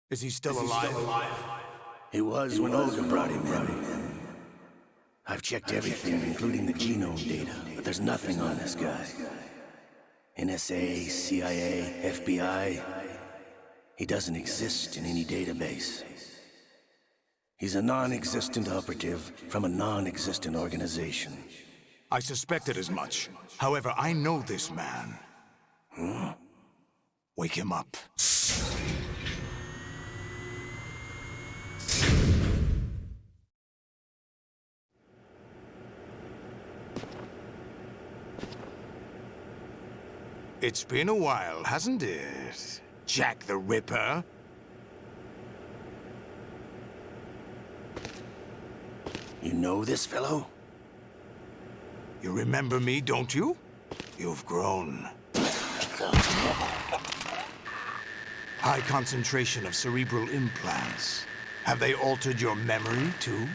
Is he still alive? He was when Olga brought him in. I've checked everything, including the genome data, but there's nothing on this guy. NSA, CIA, FBI. He doesn't exist in any database. He's a non-existent operative from a non-existent organization. I suspected as much. However, I know this man. Wake him up. It's been a while, hasn't it, Jack the Ripper? You know this fellow? You remember me, don't you? You've grown. High concentration of cerebral implants. Have they altered your memory, too?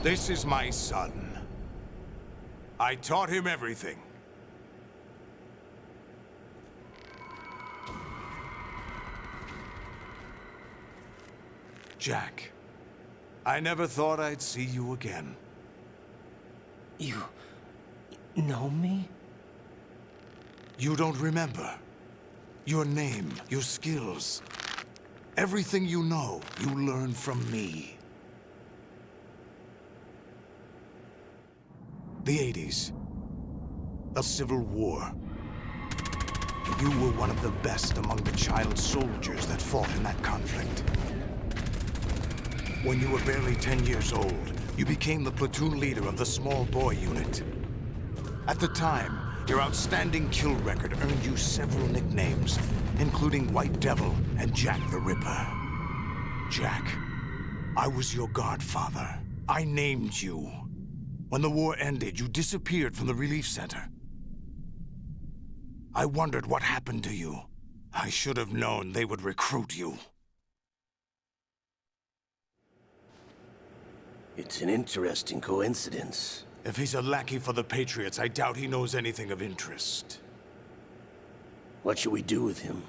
This is my son. I taught him everything. Jack, I never thought I'd see you again. You know me? You don't remember. Your name, your skills. Everything you know, you learned from me. The 80s. A civil war. You were one of the best among the child soldiers that fought in that conflict. When you were barely 10 years old, you became the platoon leader of the small boy unit. At the time, your outstanding kill record earned you several nicknames, including White Devil and Jack the Ripper. Jack, I was your godfather. I named you. When the war ended, you disappeared from the relief center. I wondered what happened to you. I should have known they would recruit you. It's an interesting coincidence. If he's a lackey for the Patriots, I doubt he knows anything of interest. What should we do with him?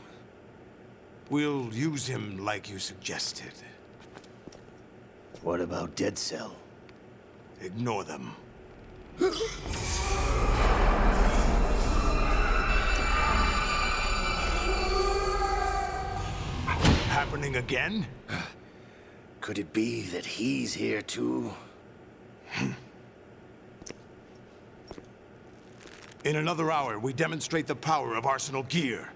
We'll use him like you suggested. What about Dead Cell? Ignore them. Happening again? Could it be that he's here too? In another hour, we demonstrate the power of Arsenal gear.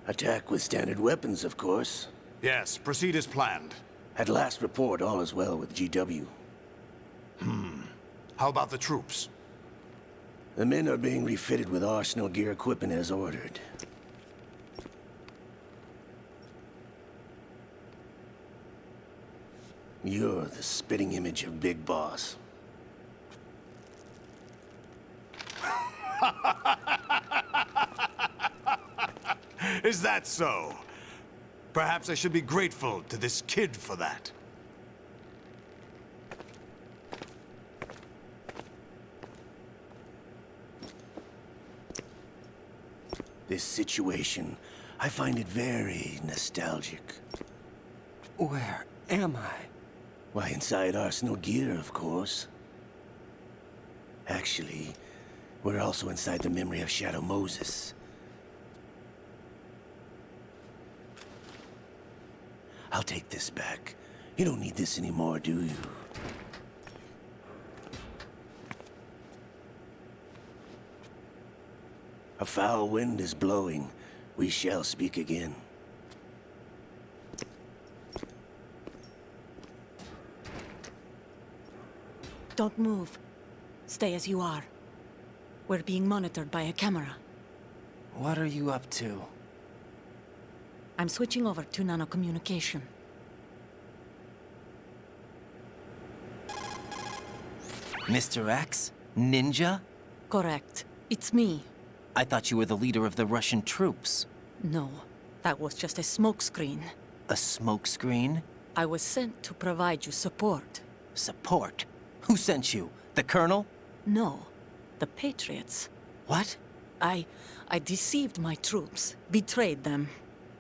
Attack with standard weapons, of course. Yes, proceed as planned. At last report, all is well with GW. How about the troops? The men are being refitted with Arsenal gear equipment as ordered. You're the spitting image of Big Boss. Is that so? Perhaps I should be grateful to this kid for that. This situation, I find it very nostalgic. Where am I? Why, inside Arsenal gear, of course. Actually, we're also inside the memory of Shadow Moses. I'll take this back. You don't need this anymore, do you? A foul wind is blowing. We shall speak again. Don't move. Stay as you are. We're being monitored by a camera. What are you up to? I'm switching over to nanocommunication. Mr. X? Ninja? Correct. It's me. I thought you were the leader of the Russian troops. No, that was just a smokescreen. A smokescreen? I was sent to provide you support. Support? Who sent you? The Colonel? No, the Patriots. What? I deceived my troops, betrayed them.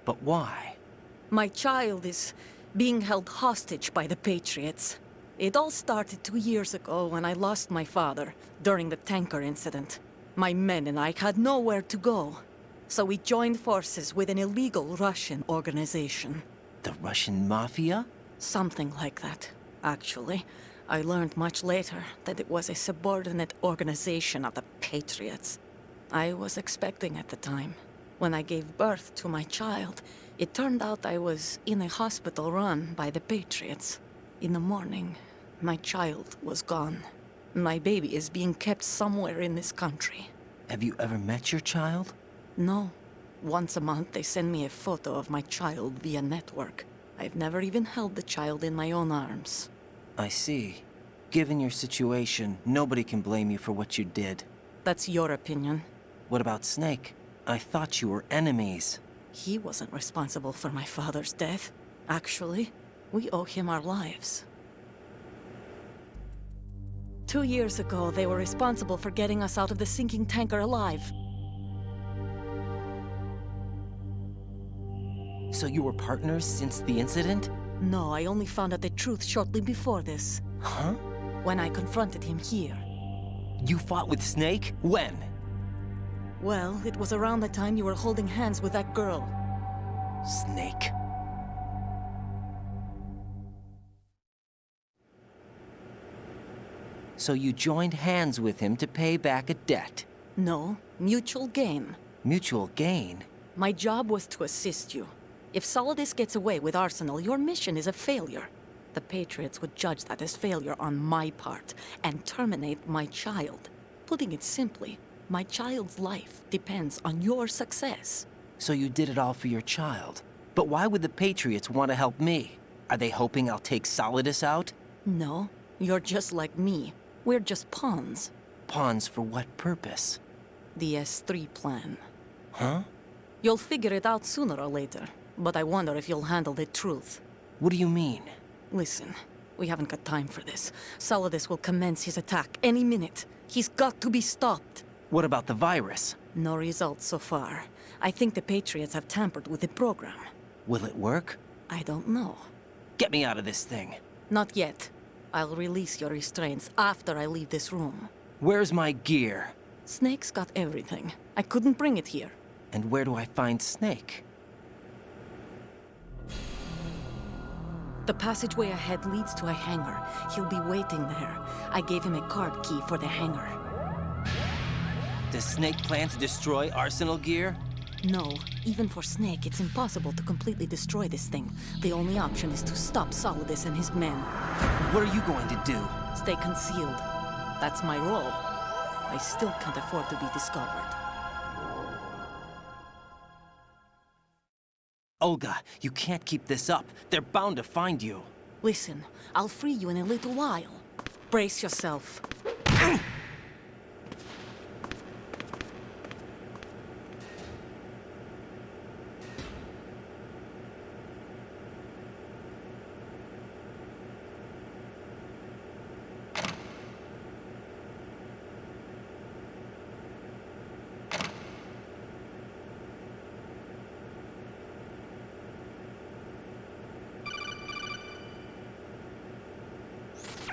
But why? My child is being held hostage by the Patriots. It all started 2 years ago when I lost my father during the tanker incident. My men and I had nowhere to go, so we joined forces with an illegal Russian organization. The Russian Mafia? Something like that, actually. I learned much later that it was a subordinate organization of the Patriots. I was expecting at the time. When I gave birth to my child, it turned out I was in a hospital run by the Patriots. In the morning, my child was gone. My baby is being kept somewhere in this country. Have you ever met your child? No. Once a month, they send me a photo of my child via network. I've never even held the child in my own arms. I see. Given your situation, nobody can blame you for what you did. That's your opinion. What about Snake? I thought you were enemies. He wasn't responsible for my father's death. Actually, we owe him our lives. 2 years ago, they were responsible for getting us out of the sinking tanker alive. So you were partners since the incident? No, I only found out the truth shortly before this. Huh? When I confronted him here. You fought with Snake? When? Well, it was around the time you were holding hands with that girl. Snake. So you joined hands with him to pay back a debt? No, mutual gain. Mutual gain? My job was to assist you. If Solidus gets away with Arsenal, your mission is a failure. The Patriots would judge that as failure on my part and terminate my child. Putting it simply, my child's life depends on your success. So you did it all for your child. But why would the Patriots want to help me? Are they hoping I'll take Solidus out? No, you're just like me. We're just pawns. Pawns for what purpose? The S3 plan. Huh? You'll figure it out sooner or later, but I wonder if you'll handle the truth. What do you mean? Listen, we haven't got time for this. Solidus will commence his attack any minute. He's got to be stopped. What about the virus? No results so far. I think the Patriots have tampered with the program. Will it work? I don't know. Get me out of this thing. Not yet. I'll release your restraints after I leave this room. Where's my gear? Snake's got everything. I couldn't bring it here. And where do I find Snake? The passageway ahead leads to a hangar. He'll be waiting there. I gave him a card key for the hangar. Does Snake plan to destroy Arsenal gear? No, even for Snake, it's impossible to completely destroy this thing. The only option is to stop Solidus and his men. What are you going to do? Stay concealed. That's my role. I still can't afford to be discovered. Olga, you can't keep this up. They're bound to find you. Listen, I'll free you in a little while. Brace yourself.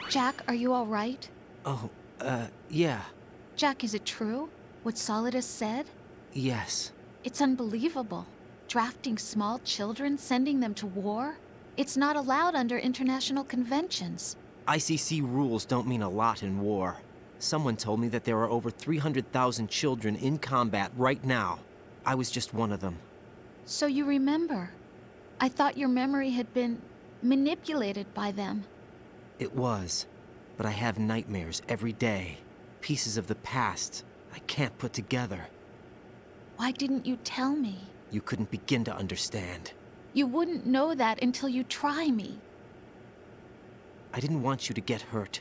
Jack, are you all right? Oh, yeah. Jack, is it true? What Solidus said? Yes. It's unbelievable. Drafting small children, sending them to war? It's not allowed under international conventions. ICC rules don't mean a lot in war. Someone told me that there are over 300,000 children in combat right now. I was just one of them. So you remember. I thought your memory had been manipulated by them. It was, but I have nightmares every day. Pieces of the past I can't put together. Why didn't you tell me? You couldn't begin to understand. You wouldn't know that until you try me. I didn't want you to get hurt.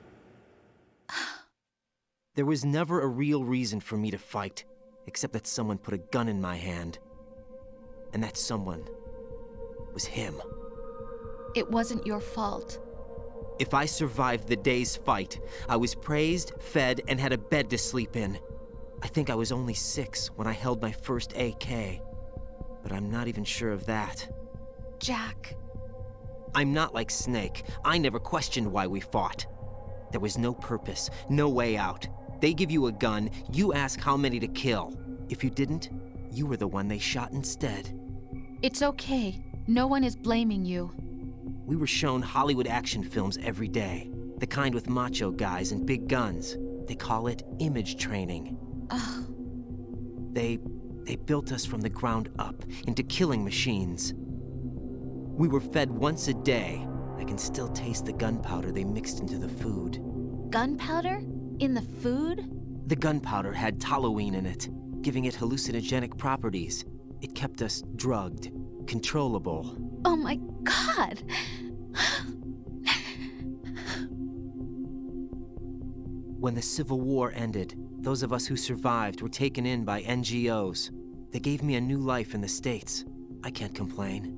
There was never a real reason for me to fight, except that someone put a gun in my hand. And that someone was him. It wasn't your fault. If I survived the day's fight, I was praised, fed, and had a bed to sleep in. I think I was only 6 when I held my first AK. But I'm not even sure of that. Jack. I'm not like Snake. I never questioned why we fought. There was no purpose, no way out. They give you a gun, you ask how many to kill. If you didn't, you were the one they shot instead. It's okay. No one is blaming you. We were shown Hollywood action films every day. The kind with macho guys and big guns. They call it image training. Ugh. They built us from the ground up into killing machines. We were fed once a day. I can still taste the gunpowder they mixed into the food. Gunpowder? In the food? The gunpowder had toluene in it, giving it hallucinogenic properties. It kept us drugged, controllable. Oh my God! When the Civil War ended, those of us who survived were taken in by NGOs. They gave me a new life in the States. I can't complain.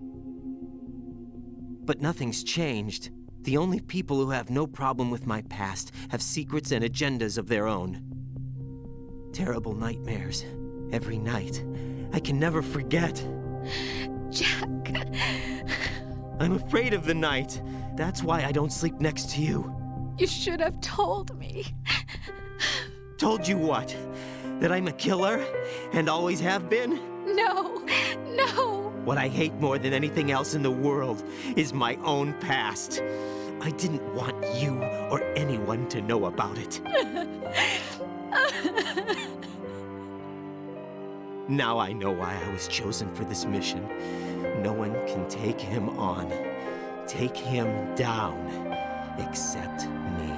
But nothing's changed. The only people who have no problem with my past have secrets and agendas of their own. Terrible nightmares. Every night. I can never forget. Jack. I'm afraid of the night. That's why I don't sleep next to you. You should have told me. Told you what? That I'm a killer? And always have been? No, no. What I hate more than anything else in the world is my own past. I didn't want you or anyone to know about it. Now I know why I was chosen for this mission. No one can take him on, take him down, except me.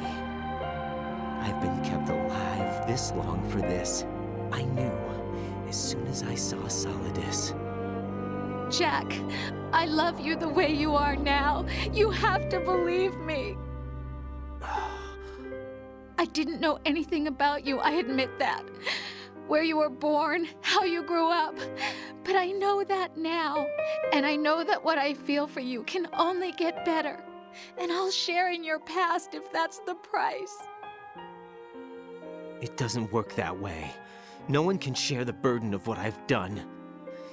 I've been kept alive this long for this. I knew as soon as I saw Solidus. Jack, I love you the way you are now. You have to believe me. I didn't know anything about you, I admit that. Where you were born, how you grew up. But I know that now. And I know that what I feel for you can only get better. And I'll share in your past if that's the price. It doesn't work that way. No one can share the burden of what I've done.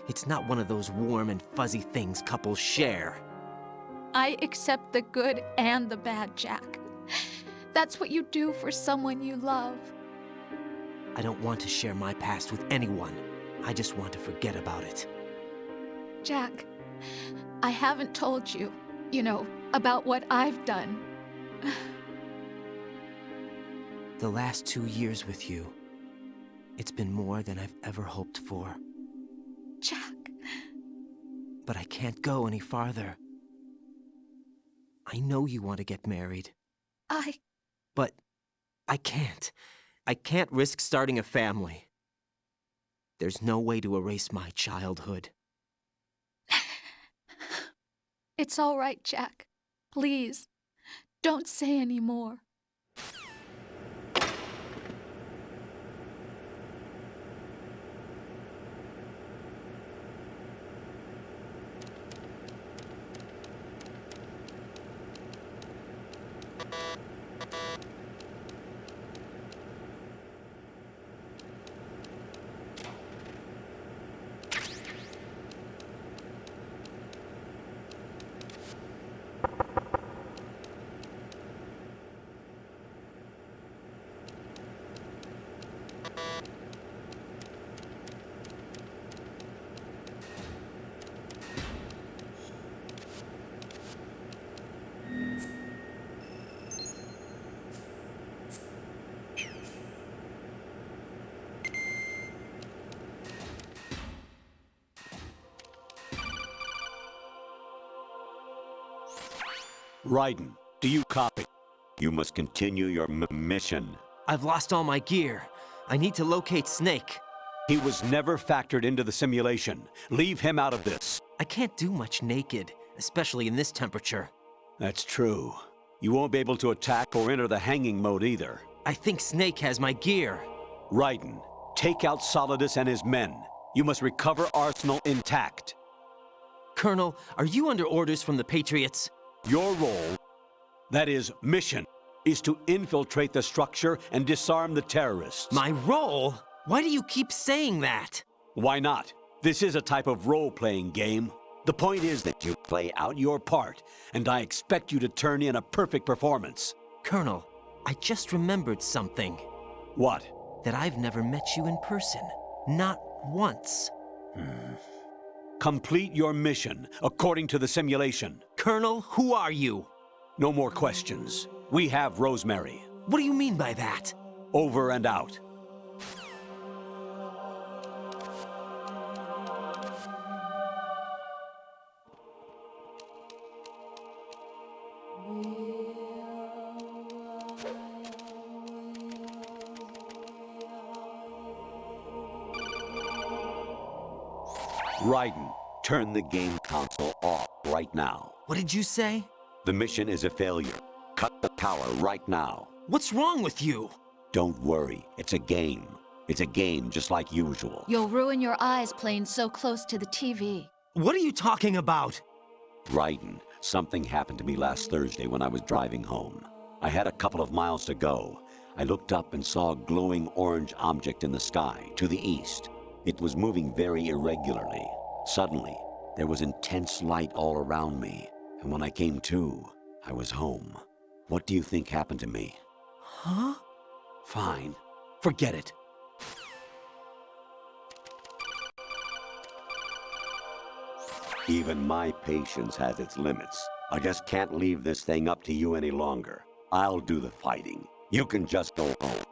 It's not one of those warm and fuzzy things couples share. I accept the good and the bad, Jack. That's what you do for someone you love. I don't want to share my past with anyone. I just want to forget about it. Jack, I haven't told you, about what I've done. The last 2 years with you, it's been more than I've ever hoped for. Jack. But I can't go any farther. I know you want to get married. But I can't. I can't risk starting a family. There's no way to erase my childhood. It's all right, Jack. Please, don't say any more. Raiden, do you copy? You must continue your mission. I've lost all my gear. I need to locate Snake. He was never factored into the simulation. Leave him out of this. I can't do much naked, especially in this temperature. That's true. You won't be able to attack or enter the hanging mode either. I think Snake has my gear. Raiden, take out Solidus and his men. You must recover Arsenal intact. Colonel, are you under orders from the Patriots? Your role, that is, mission, is to infiltrate the structure and disarm the terrorists. My role? Why do you keep saying that? Why not? This is a type of role-playing game. The point is that you play out your part, and I expect you to turn in a perfect performance. Colonel, I just remembered something. What? That I've never met you in person. Not once. Complete your mission, according to the simulation. Colonel, who are you? No more questions. We have Rosemary. What do you mean by that? Over and out. Raiden, turn the game console off right now. What did you say? The mission is a failure. Cut the power right now. What's wrong with you? Don't worry, it's a game. It's a game just like usual. You'll ruin your eyes playing so close to the TV. What are you talking about? Raiden, something happened to me last Thursday when I was driving home. I had a couple of miles to go. I looked up and saw a glowing orange object in the sky to the east. It was moving very irregularly. Suddenly, there was intense light all around me, and when I came to, I was home. What do you think happened to me? Huh? Fine. Forget it. Even my patience has its limits. I just can't leave this thing up to you any longer. I'll do the fighting. You can just go home.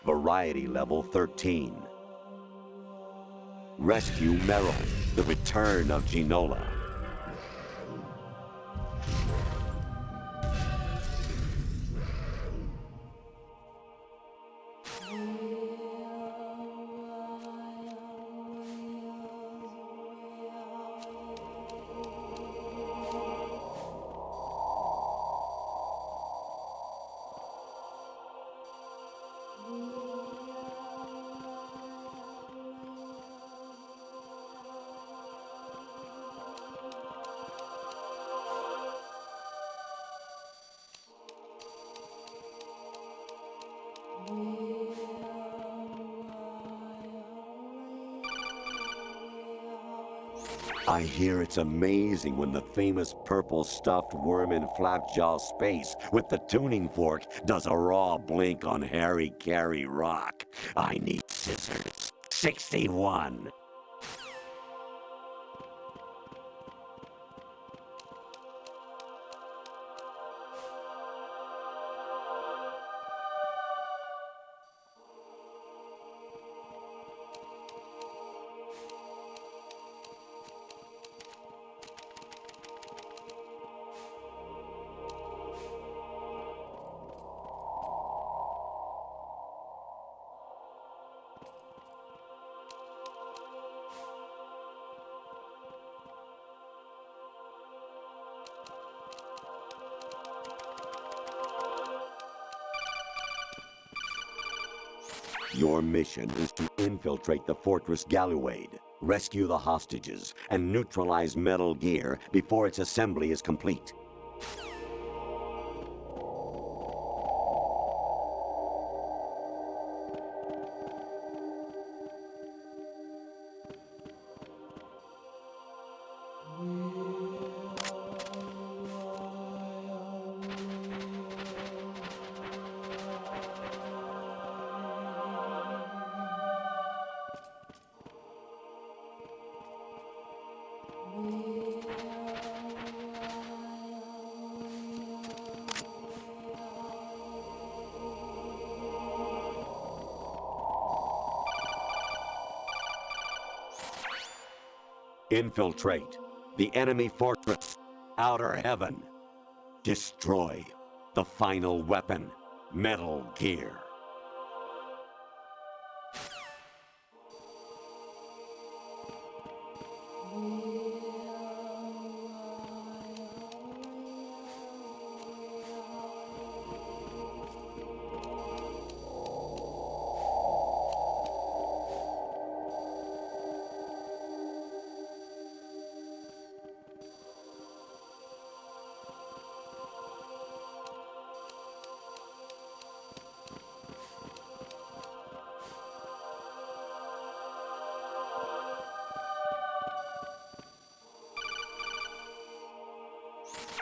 Variety level 13. Rescue Meryl, the return of Ginola. I hear it's amazing when the famous purple stuffed worm in Flapjaw space with the tuning fork does a raw blink on Harry Carey rock. I need scissors. 61. Your mission is to infiltrate the Fortress Galluade, rescue the hostages, and neutralize Metal Gear before its assembly is complete. Infiltrate the enemy fortress, Outer Heaven. Destroy the final weapon, Metal Gear.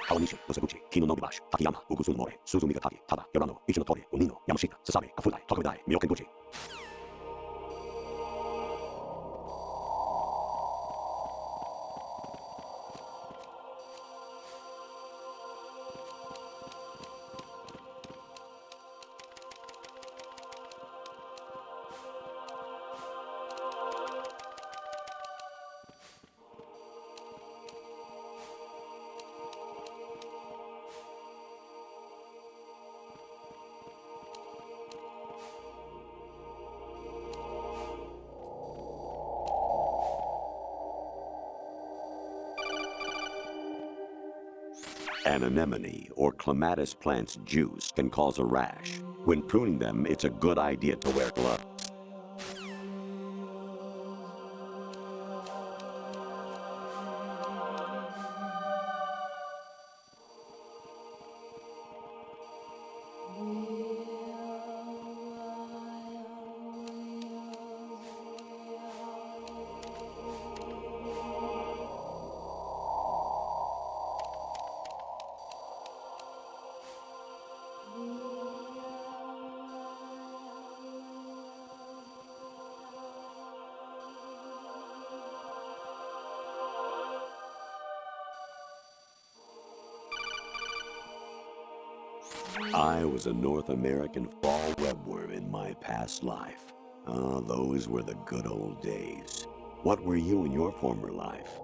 Kawanishi, Noseguchi, Kino no Bibashi, Takayama, Ugusu no More, Suzu Migatagi, Tada, Yorano, Ichi no Tori, Unino, Yamashita, Sasabe, Kafudai, Tokudai, Miyokenguchi. An anemone or clematis plant's juice can cause a rash. When pruning them, it's a good idea to wear gloves. I was a North American fall webworm in my past life. Ah, those were the good old days. What were you in your former life?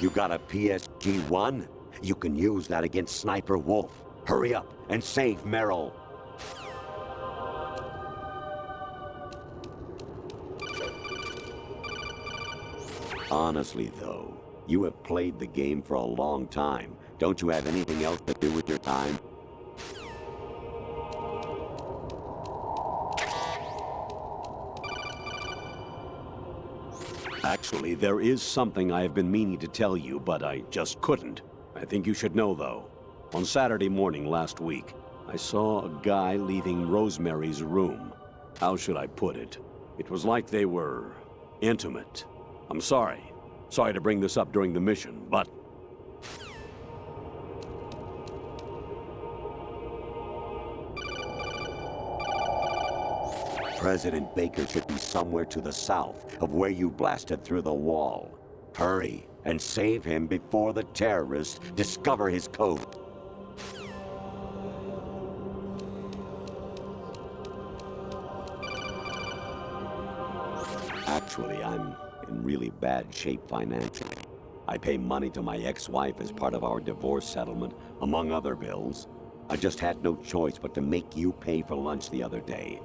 You got a PSG-1? You can use that against Sniper Wolf. Hurry up and save Merrill. Honestly, though, you have played the game for a long time. Don't you have anything else to do with your time? Actually, there is something I have been meaning to tell you, but I just couldn't. I think you should know, though. On Saturday morning last week, I saw a guy leaving Rosemary's room. How should I put it? It was like they were intimate. I'm sorry. Sorry to bring this up during the mission, but... President Baker should be somewhere to the south of where you blasted through the wall. Hurry and save him before the terrorists discover his code. Actually, I'm in really bad shape financially. I pay money to my ex-wife as part of our divorce settlement, among other bills. I just had no choice but to make you pay for lunch the other day.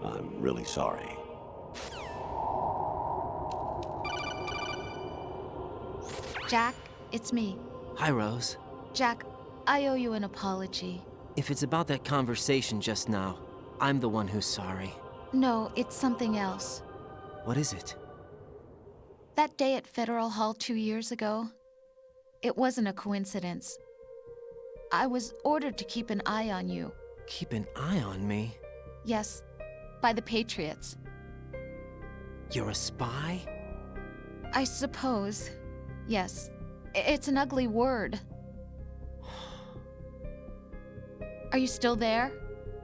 I'm really sorry. Jack, it's me. Hi, Rose. Jack, I owe you an apology. If it's about that conversation just now, I'm the one who's sorry. No, it's something else. What is it? That day at Federal Hall 2 years ago, it wasn't a coincidence. I was ordered to keep an eye on you. Keep an eye on me? Yes, by the Patriots. You're a spy? I suppose. Yes. It's an ugly word. Are you still there?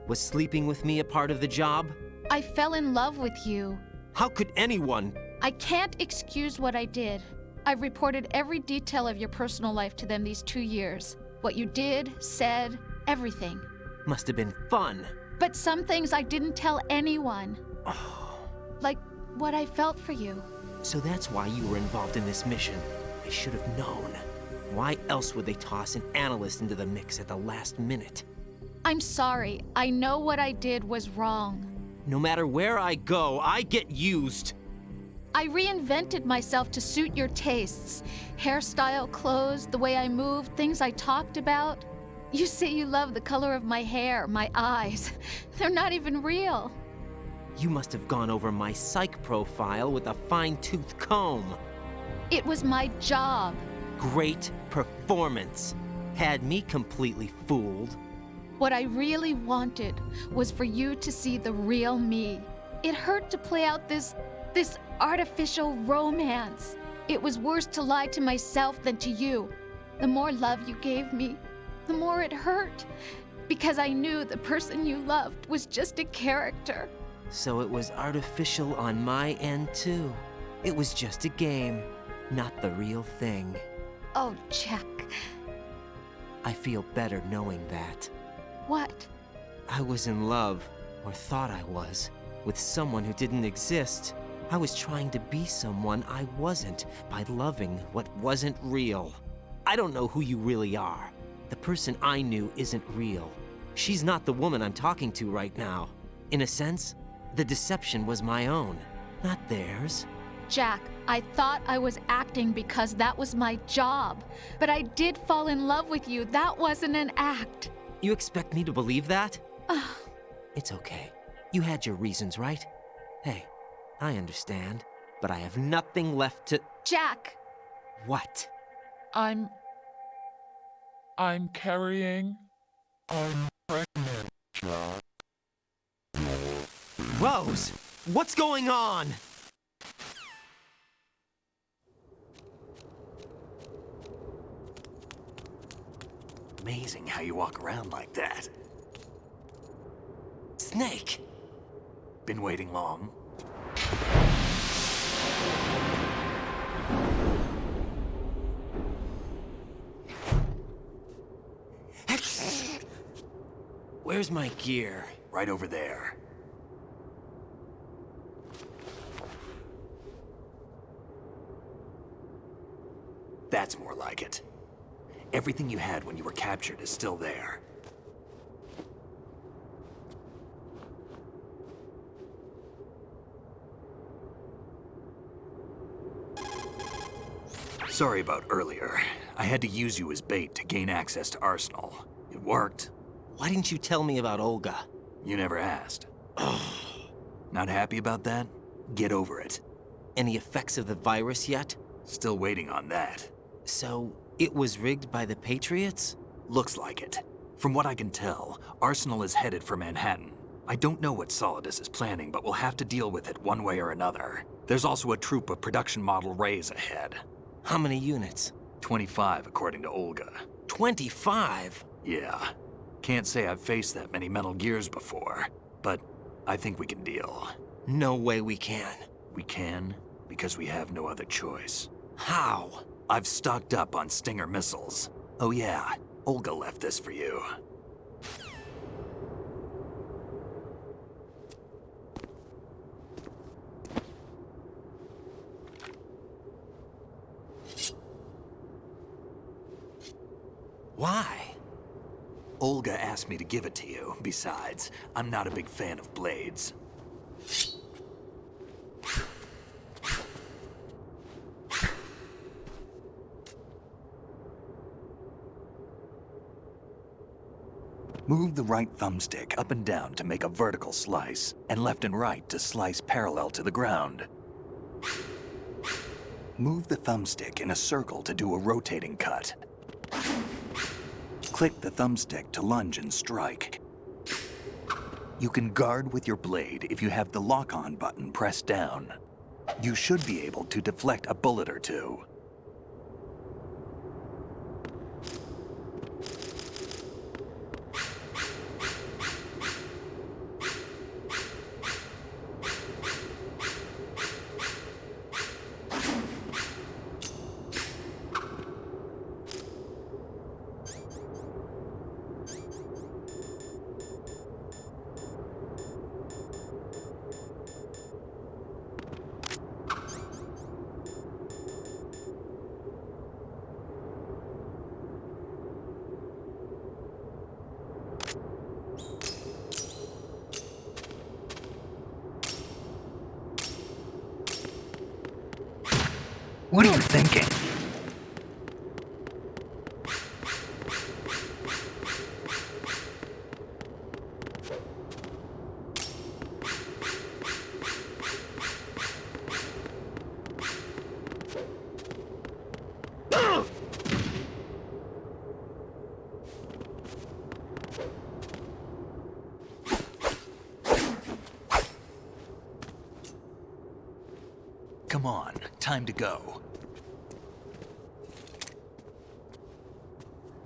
Was sleeping with me a part of the job? I fell in love with you. How could anyone? I can't excuse what I did. I've reported every detail of your personal life to them these 2 years. What you did, said, everything. Must have been fun. But some things I didn't tell anyone. Like what I felt for you. So that's why you were involved in this mission. I should have known. Why else would they toss an analyst into the mix at the last minute? I'm sorry. I know what I did was wrong. No matter where I go, I get used. I reinvented myself to suit your tastes. Hairstyle, clothes, the way I moved, things I talked about. You say you love the color of my hair, my eyes. They're not even real. You must have gone over my psych profile with a fine-tooth comb. It was my job. Great performance. Had me completely fooled. What I really wanted was for you to see the real me. It hurt to play out this artificial romance. It was worse to lie to myself than to you. The more love you gave me, the more it hurt. Because I knew the person you loved was just a character. So it was artificial on my end too. It was just a game, not the real thing. Oh, Jack. I feel better knowing that. What? I was in love, or thought I was, with someone who didn't exist. I was trying to be someone I wasn't by loving what wasn't real. I don't know who you really are. The person I knew isn't real. She's not the woman I'm talking to right now. In a sense, the deception was my own, not theirs. Jack, I thought I was acting because that was my job. But I did fall in love with you. That wasn't an act. You expect me to believe that? It's okay. You had your reasons, right? Hey, I understand, but I have nothing left to... Jack! What? I'm carrying. I'm pregnant, Jack. Rose! What's going on? Amazing how you walk around like that. Snake! Been waiting long? Where's my gear? Right over there. That's more like it. Everything you had when you were captured is still there. Sorry about earlier. I had to use you as bait to gain access to Arsenal. It worked. Why didn't you tell me about Olga? You never asked. Not happy about that? Get over it. Any effects of the virus yet? Still waiting on that. So, it was rigged by the Patriots? Looks like it. From what I can tell, Arsenal is headed for Manhattan. I don't know what Solidus is planning, but we'll have to deal with it one way or another. There's also a troop of production model Rays ahead. How many units? 25, according to Olga. 25? Yeah. Can't say I've faced that many Metal Gears before, but I think we can deal. No way we can. We can, because we have no other choice. How? I've stocked up on Stinger missiles. Oh yeah, Olga left this for you. Why? Olga asked me to give it to you. Besides, I'm not a big fan of blades. Move the right thumbstick up and down to make a vertical slice, and left and right to slice parallel to the ground. Move the thumbstick in a circle to do a rotating cut. Click the thumbstick to lunge and strike. You can guard with your blade if you have the lock-on button pressed down. You should be able to deflect a bullet or two. What are you thinking? Come on, time to go.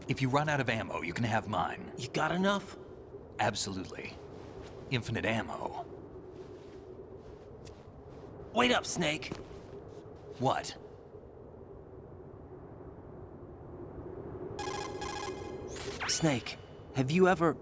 If you run out of ammo, you can have mine. You got enough? Absolutely. Infinite ammo. Wait up, Snake. What? Snake, have you ever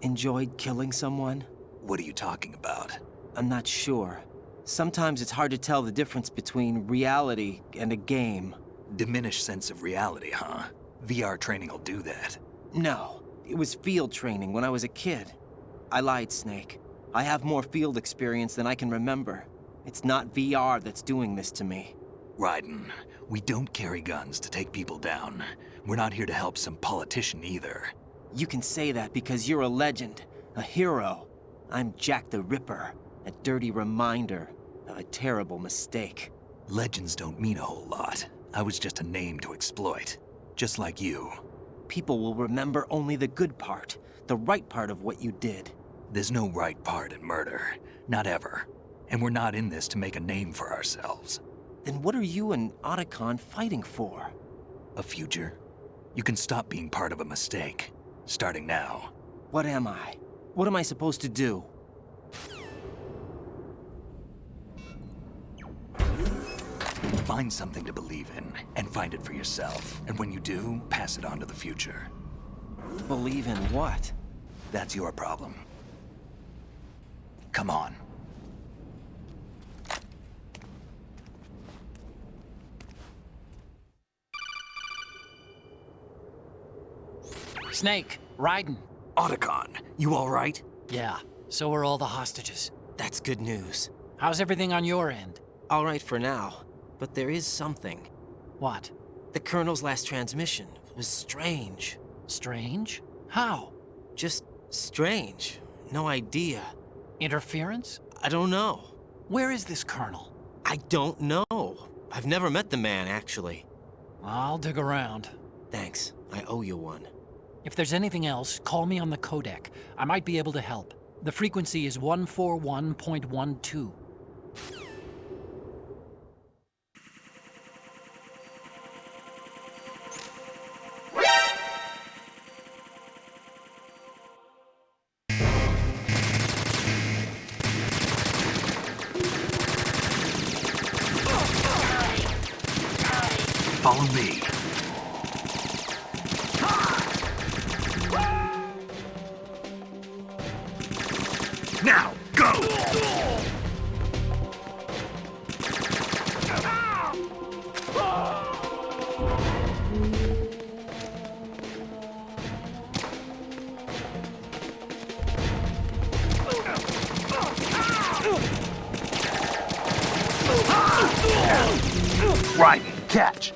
enjoyed killing someone? What are you talking about? I'm not sure. Sometimes it's hard to tell the difference between reality and a game. Diminished sense of reality, huh? VR training will do that. No, it was field training when I was a kid. I lied, Snake. I have more field experience than I can remember. It's not VR that's doing this to me. Raiden, we don't carry guns to take people down. We're not here to help some politician either. You can say that because you're a legend, a hero. I'm Jack the Ripper, a dirty reminder of a terrible mistake. Legends don't mean a whole lot. I was just a name to exploit. Just like you. People will remember only the good part, the right part of what you did. There's no right part in murder. Not ever. And we're not in this to make a name for ourselves. Then what are you and Otacon fighting for? A future? You can stop being part of a mistake. Starting now. What am I? What am I supposed to do? Find something to believe in, and find it for yourself. And when you do, pass it on to the future. Believe in what? That's your problem. Come on. Snake, Raiden. Otacon, you all right? Yeah, so are all the hostages. That's good news. How's everything on your end? All right for now, but there is something. What? The Colonel's last transmission was strange. Strange? How? Just strange. No idea. Interference? I don't know. Where is this Colonel? I don't know. I've never met the man, actually. I'll dig around. Thanks. I owe you one. If there's anything else, call me on the codec. I might be able to help. The frequency is 141.12. Follow me. Now, go! catch!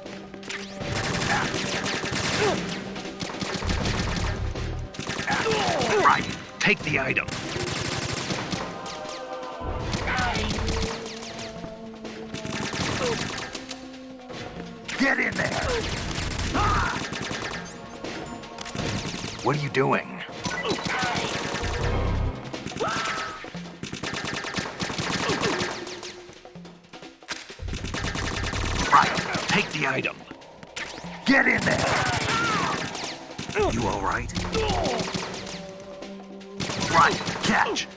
Right, take the item. Get in there! What are you doing? Right, take the item. Get in there! You all right? Right, catch!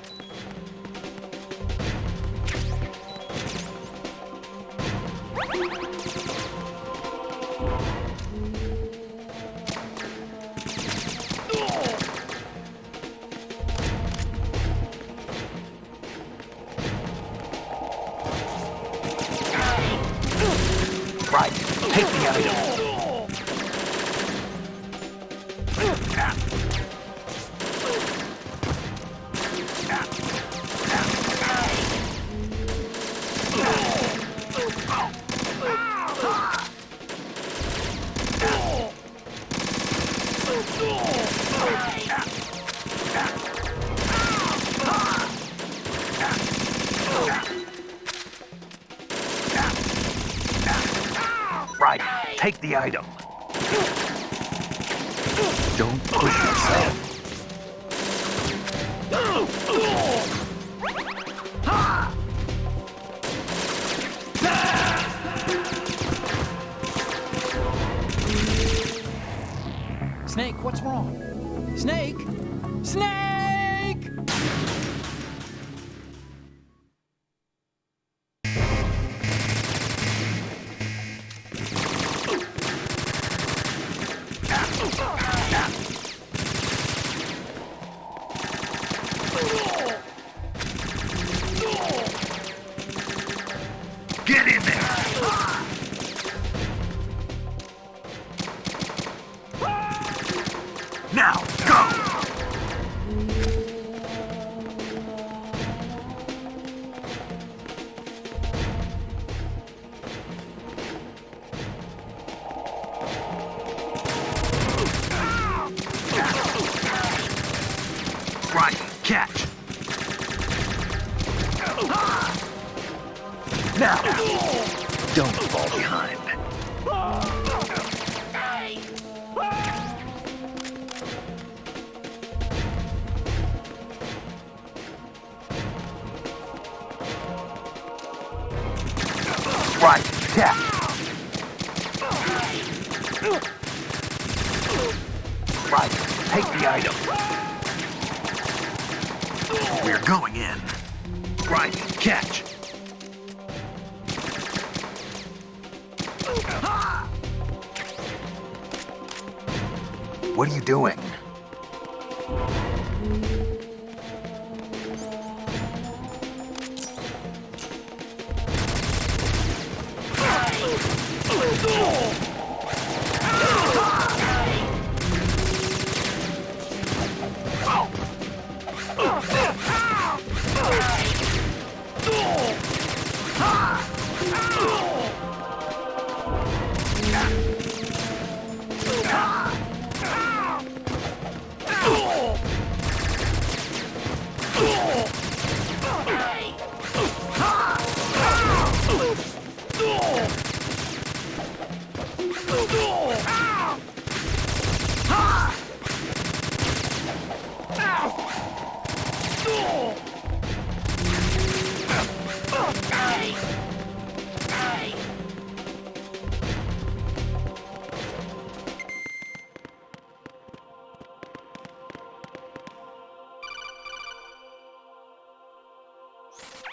Right, take the item. Right, take the item. Don't push yourself. Snake, what's wrong? Snake! Snake! Get in there! Now, go! Right, catch! Now, don't fall behind. Right, catch! Right, take the item. We're going in. Right, catch! What are you doing?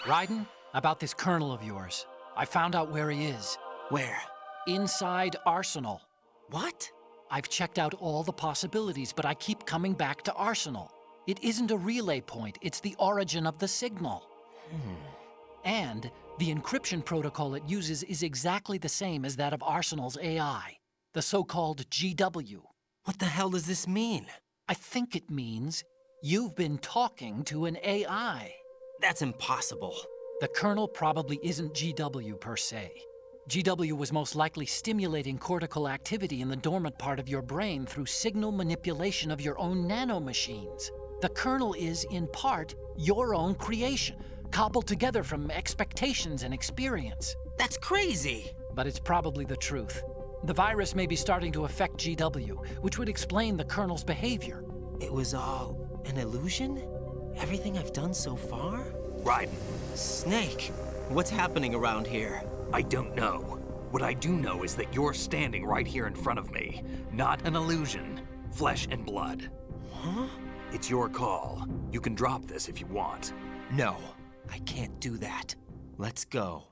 Raiden, about this colonel of yours. I found out where he is. Where? Inside Arsenal. What? I've checked out all the possibilities, but I keep coming back to Arsenal. It isn't a relay point, it's the origin of the signal. And the encryption protocol it uses is exactly the same as that of Arsenal's AI, the so-called GW. What the hell does this mean? I think it means you've been talking to an AI. That's impossible. The Colonel probably isn't GW per se. GW was most likely stimulating cortical activity in the dormant part of your brain through signal manipulation of your own nanomachines. The kernel is, in part, your own creation, cobbled together from expectations and experience. That's crazy! But it's probably the truth. The virus may be starting to affect GW, which would explain the kernel's behavior. It was all an illusion? Everything I've done so far? Raiden, Snake, what's happening around here? I don't know. What I do know is that you're standing right here in front of me. Not an illusion. Flesh and blood. Huh? It's your call. You can drop this if you want. No, I can't do that. Let's go.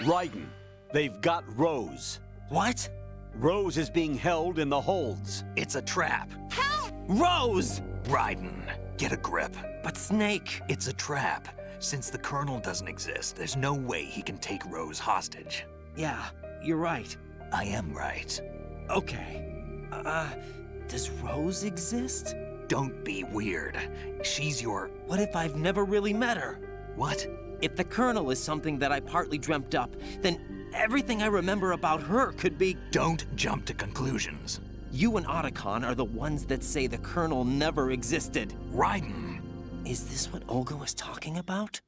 Raiden, they've got Rose. What? Rose is being held in the holds. It's a trap. Rose! Raiden, get a grip. But Snake... It's a trap. Since the Colonel doesn't exist, there's no way he can take Rose hostage. Yeah, you're right. I am right. Okay. Does Rose exist? Don't be weird. She's your... What if I've never really met her? What? If the Colonel is something that I partly dreamt up, then everything I remember about her could be... Don't jump to conclusions. You and Otacon are the ones that say the Colonel never existed. Raiden. Is this what Olga was talking about?